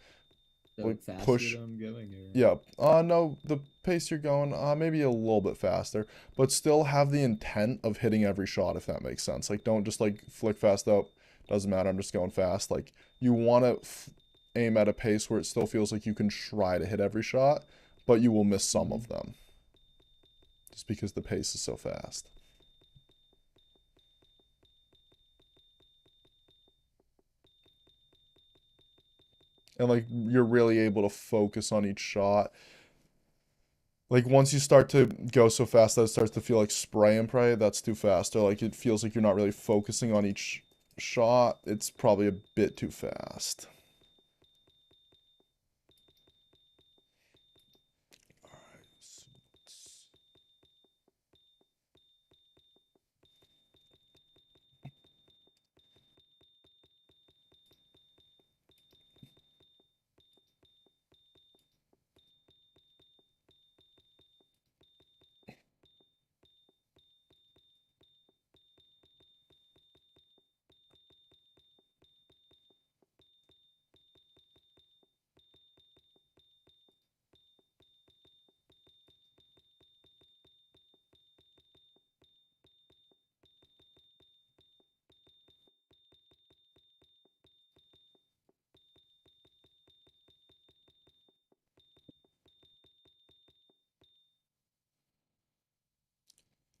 So Like faster push, than I'm going, or yeah, no, the pace you're going, maybe a little bit faster, but still have the intent of hitting every shot, if that makes sense. Like, don't just like flick fast up, doesn't matter, I'm just going fast. Like, you want to aim at a pace where it still feels like you can try to hit every shot, but you will miss some of them. Just because the pace is so fast. And like, you're really able to focus on each shot. Like, once you start to go so fast that it starts to feel like spray and pray, that's too fast. Or like, it feels like you're not really focusing on each shot, it's probably a bit too fast.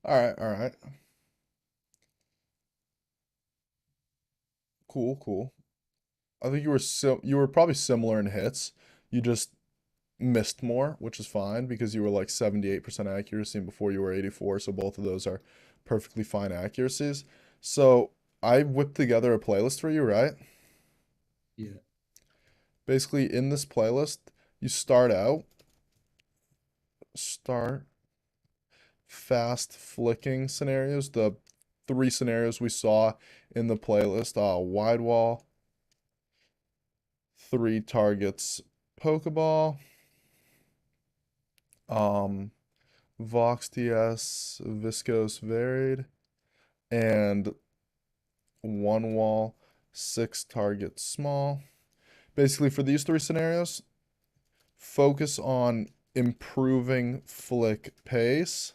Alright, so alright. Cool. I think you were probably similar in hits. You just missed more, which is fine because you were like 78% accuracy and before you were 84, so both of those are perfectly fine accuracies. So I whipped together a playlist for you, right? yeah. Basically, in this playlist, you start fast flicking scenarios, the 3 scenarios we saw in the playlist, wide wall, 3 targets, Pokeball, Vox TS, Viscose Varied, and 1 wall, 6 targets small. Basically, for these 3 scenarios, focus on improving flick pace,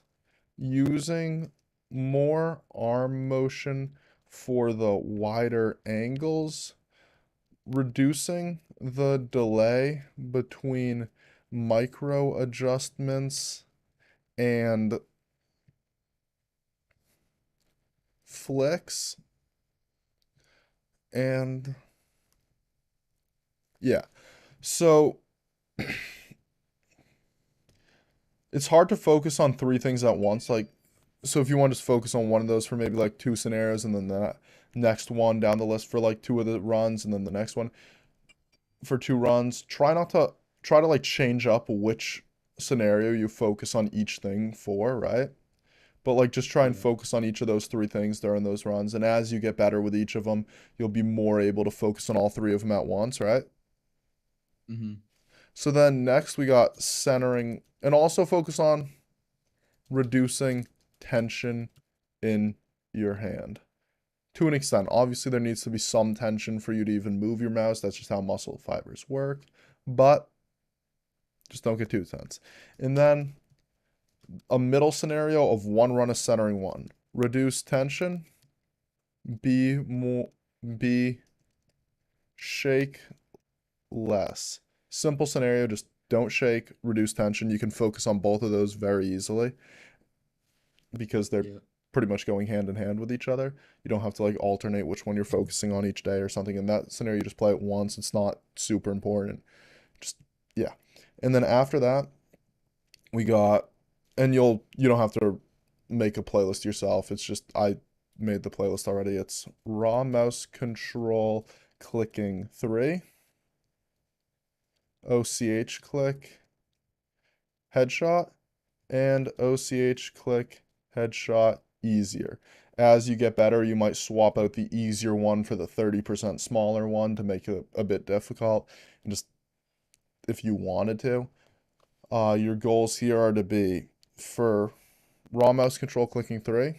using more arm motion for the wider angles, reducing the delay between micro adjustments and flicks, and yeah. So it's hard to focus on 3 things at once. Like, so if you want to just focus on one of those for maybe like 2 scenarios and then the next one down the list for like 2 of the runs and then the next one for 2 runs, try to like change up which scenario you focus on each thing for, right? But like just try and Yeah. focus on each of those 3 things during those runs, and as you get better with each of them, you'll be more able to focus on all 3 of them at once, right? Mm-hmm. So then next we got centering, and also focus on reducing tension in your hand. To an extent, obviously there needs to be some tension for you to even move your mouse. That's just how muscle fibers work. But just don't get too tense. And then a middle scenario of 1 run of centering 1. Reduce tension. B shake less. Simple scenario, just don't shake, reduce tension. You can focus on both of those very easily because they're Yeah. pretty much going hand in hand with each other. You don't have to like alternate which one you're focusing on each day or something. In that scenario, you just play it once. It's not super important. Just yeah. And then after that, we got, and you don't have to make a playlist yourself. It's just I made the playlist already. It's raw mouse control clicking 3, OCH click headshot, and OCH click headshot easier. As you get better, you might swap out the easier one for the 30% smaller one to make it a bit difficult. And just if you wanted to, your goals here are to be for raw mouse control clicking 3.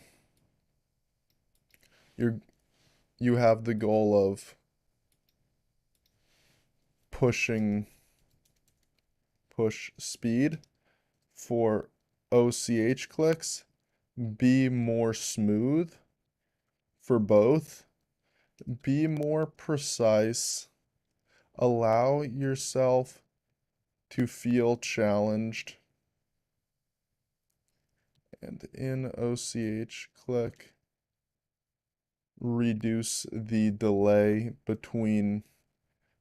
You have the goal of push speed. For OCH clicks, be more smooth. For both, be more precise. Allow yourself to feel challenged. And in OCH click, reduce the delay between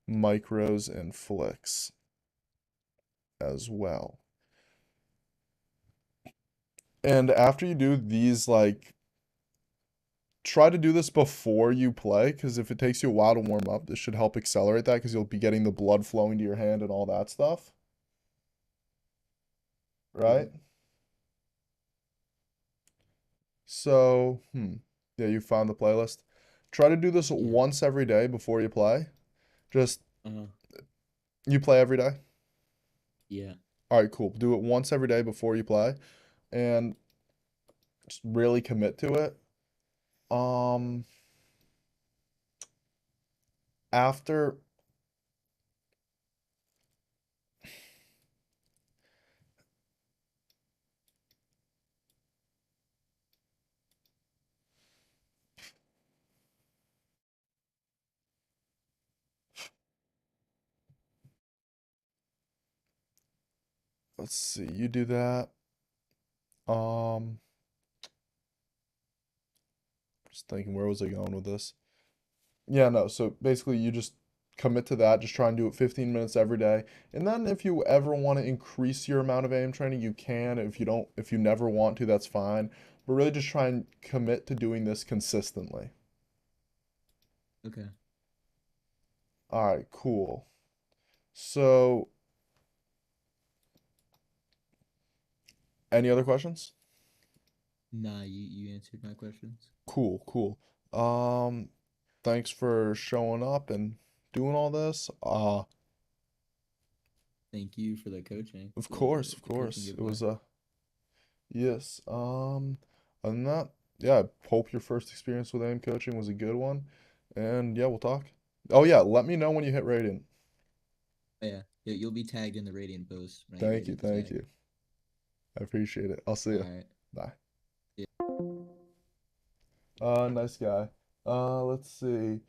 micros and flicks as well. And after you do these, like, try to do this before you play, because if it takes you a while to warm up, this should help accelerate that, because you'll be getting the blood flowing to your hand and all that stuff. Right? So, yeah, you found the playlist. Try to do this once every day before you play. Just, you play every day? Yeah. All right, cool. Do it once every day before you play, and just really commit to it. After let's see, you do that. Just thinking, where was I going with this? Yeah, no, so basically you just commit to that, just try and do it 15 minutes every day. And then if you ever want to increase your amount of aim training, you can. If you never want to, that's fine. But really just try and commit to doing this consistently. Okay. All right, cool. So, any other questions? Nah, you answered my questions. Cool. Thanks for showing up and doing all this. Thank you for the coaching. Of The course, coaching It giveaway. was yes. Other than that, yeah, I hope your first experience with aim coaching was a good one. And yeah, we'll talk. Oh yeah, let me know when you hit Radiant. Oh, yeah. You'll be tagged in the Radiant post when I get ready to Thank tag. you. I appreciate it. I'll see All you. right. Bye. Yeah. Nice guy. Let's see.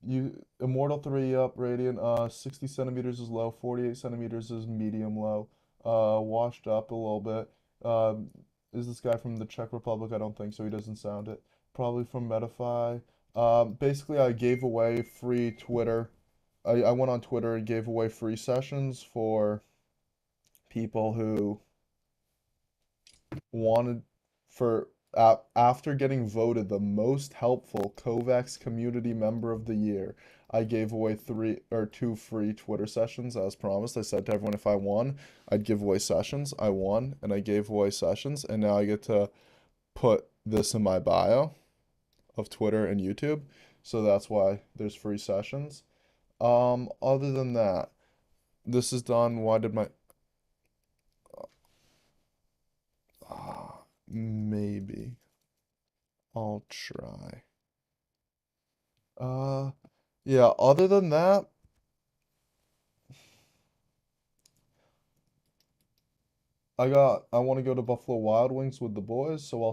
You Immortal 3 up, Radiant. 60 centimeters is low, 48 centimeters is medium low. Washed up a little bit. Is this guy from the Czech Republic? I don't think so. He doesn't sound it. Probably from Medify. Basically, I gave away free Twitter. I went on Twitter and gave away free sessions for people who wanted for after getting voted the most helpful Kovacs community member of the year. I gave away 2 free Twitter sessions as promised. I said to everyone if I won, I'd give away sessions. I won and I gave away sessions, and now I get to put this in my bio of Twitter and YouTube. So that's why there's free sessions. Other than that, this is done. Why did my maybe I'll try. Yeah, other than that, I want to go to Buffalo Wild Wings with the boys, so I'll